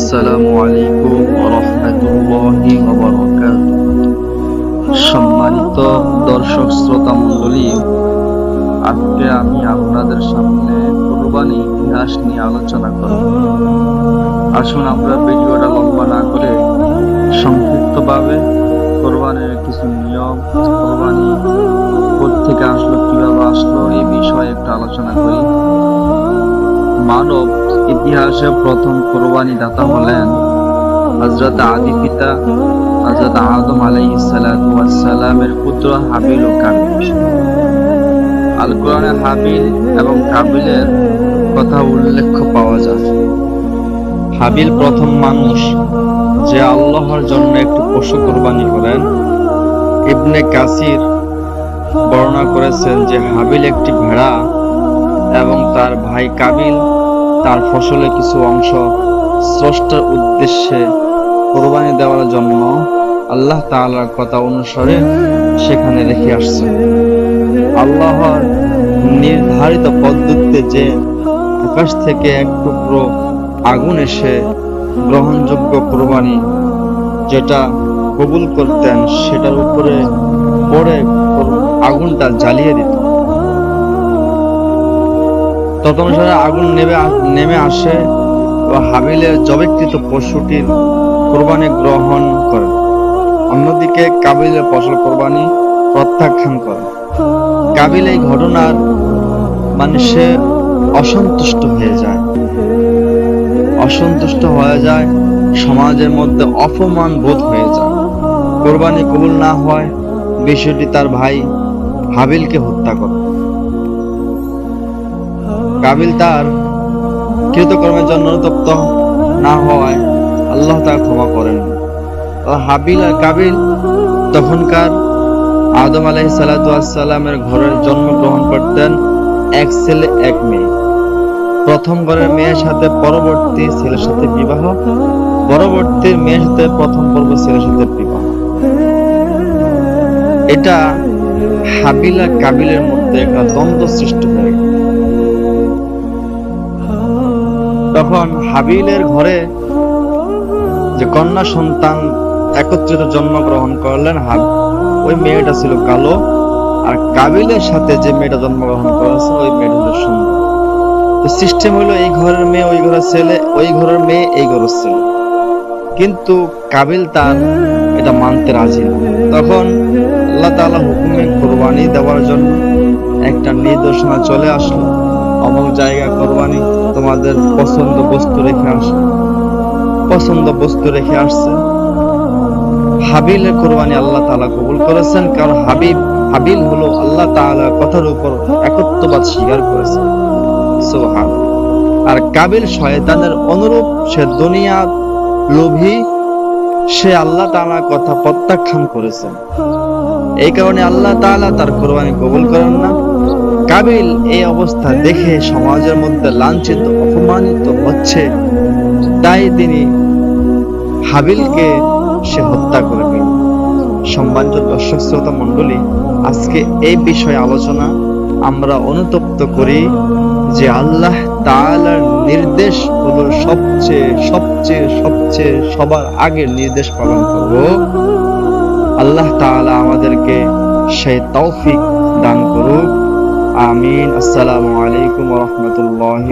আসসালামু আলাইকুম ওয়া রাহমাতুল্লাহি ওয়া বারাকাতুহু। সম্মানিত দর্শক শ্রোতা মণ্ডলী, আজকে আমি আপনাদের সামনে কুরবানি ইতিহাস নিয়ে আলোচনা করব। আসুন আমরা ভিডিওটা লম্বা না করে সংক্ষিপ্তভাবে কোরবানির কিছু নিয়ম, কোরবানি কোত্থেকে আসলো, কিভাবে আসলো, এই বিষয়ে একটু আলোচনা করি। মানব ইতিহাসে প্রথম কোরবানি দাতা হলেন হযরত আদি পিতা হযরত আদম আলাইহিস সালাতু ওয়াস সালামের পুত্র হাবিল ও কাবিল। আল কোরআনে হাবিল এবং কাবিলের কথা উল্লেখ পাওয়া যায়। হাবিল প্রথম মানুষ যে আল্লাহর জন্য একটি পশু কোরবানি করেন। ইবনে কাসির বর্ণনা করেছেন যে হাবিল একটি ভেড়া এবং তার ভাই কাবিল তার ফসলের কিছু অংশ স্রষ্টার উদ্দেশ্যে কোরবানি দেওয়ার জন্য আল্লাহ তাআলার কথা অনুসারে সেখানে রেখে আসছে। আল্লাহর নির্ধারিত পদ্ধতিতে যে আকাশ থেকে এক টুকরো আগুন এসে গ্রহণযোগ্য কোরবানি যেটা কবুল করতেন সেটার উপরে পড়ে আগুনটা জ্বালিয়ে দিত। তদনুসারে আগুন নেমে আসে ও হাবিলের জবেকৃত পশুটির কোরবানি গ্রহণ করে। অন্যদিকে কাবিলের ফসল কোরবানি প্রত্যাখ্যান করে। কাবিল এই ঘটনার সে অসন্তুষ্ট হয়ে যায়, সমাজের মধ্যে অপমান বোধ হয়ে যায়। কোরবানি কবুল না হয় বিষয়টি তার ভাই হাবিলকে হত্যা করে। কাবিল তার কৃতকর্মের জন্য অনুতপ্ত না হওয়ায় আল্লাহ তাকে ক্ষমা করেন। হাবিল আর কাবিল তখনকার আদম আলাইহিস সালাতু ওয়াস সালামের ঘরে জন্মগ্রহণ করতেন এক ছেলে এক মেয়ে। প্রথম ঘরের মেয়ের সাথে পরবর্তী ছেলের সাথে বিবাহ, পরবর্তী মেয়ের সাথে প্রথম পর্ব ছেলের সাথে বিবাহ। এটা হাবিল আর কাবিলের মধ্যে একটা দ্বন্দ্ব সৃষ্টি হয়ে গেল। তখন হাবিলের ঘরে যে কন্যা সন্তান একত্রিত জন্মগ্রহণ করলেন, ওই মেয়েটা ছিল কালো, আর কাবিলের সাথে যে মেয়েটা জন্মগ্রহণ করেছে ওই মেয়েটা ছিল সুন্দর। তো সিস্টেম হলো এই ঘরের মেয়ে ওই ঘরের ছেলে, ওই ঘরের মেয়ে এই ঘরের ছেলে, কিন্তু কাবিল তার এটা মানতে রাজি না। তখন আল্লাহ তাআলা হুকুমে কোরবানি দেওয়ার জন্য একটা নির্দেশনা চলে আসলো, অমুক জায়গা কোরবানি, তোমাদের পছন্দ বস্তু রেখে আসছে। হাবিলের কোরবানি আল্লাহ তাআলা কবুল করেছেন, কারণ হাবিল হলো আল্লাহ তাআলার কথার উপর একত্ববাদ স্বীকার করেছে। সুবহানাল্লাহ। আর কাবিল শয়তানের অনুরূপ, সে দুনিয়ার লোভী, সে আল্লাহ তাআলার কথা প্রত্যাখ্যান করেছে। এই কারণে আল্লাহ তাআলা তার কোরবানি কবুল করেন না। কাবিল এই অবস্থা দেখে সমাজের মধ্যে লাঞ্ছিত, অপমানিত হচ্ছে, তাই তিনি হাবিলকে সে হত্যা করে ফেলল। সম্মানিত দর্শক শ্রোতা মণ্ডলী, আজকে এই বিষয়ে আলোচনা আমরা অনুতপ্ত করি যে আল্লাহ তাআলার নির্দেশ হলো সবচেয়ে সবার আগে নির্দেশ পালন করব। আল্লাহ তাআলা আমাদেরকে সেই তৌফিক দান করুক। আমিন। আসসালামু আলাইকুম ওয়া রাহমাতুল্লাহি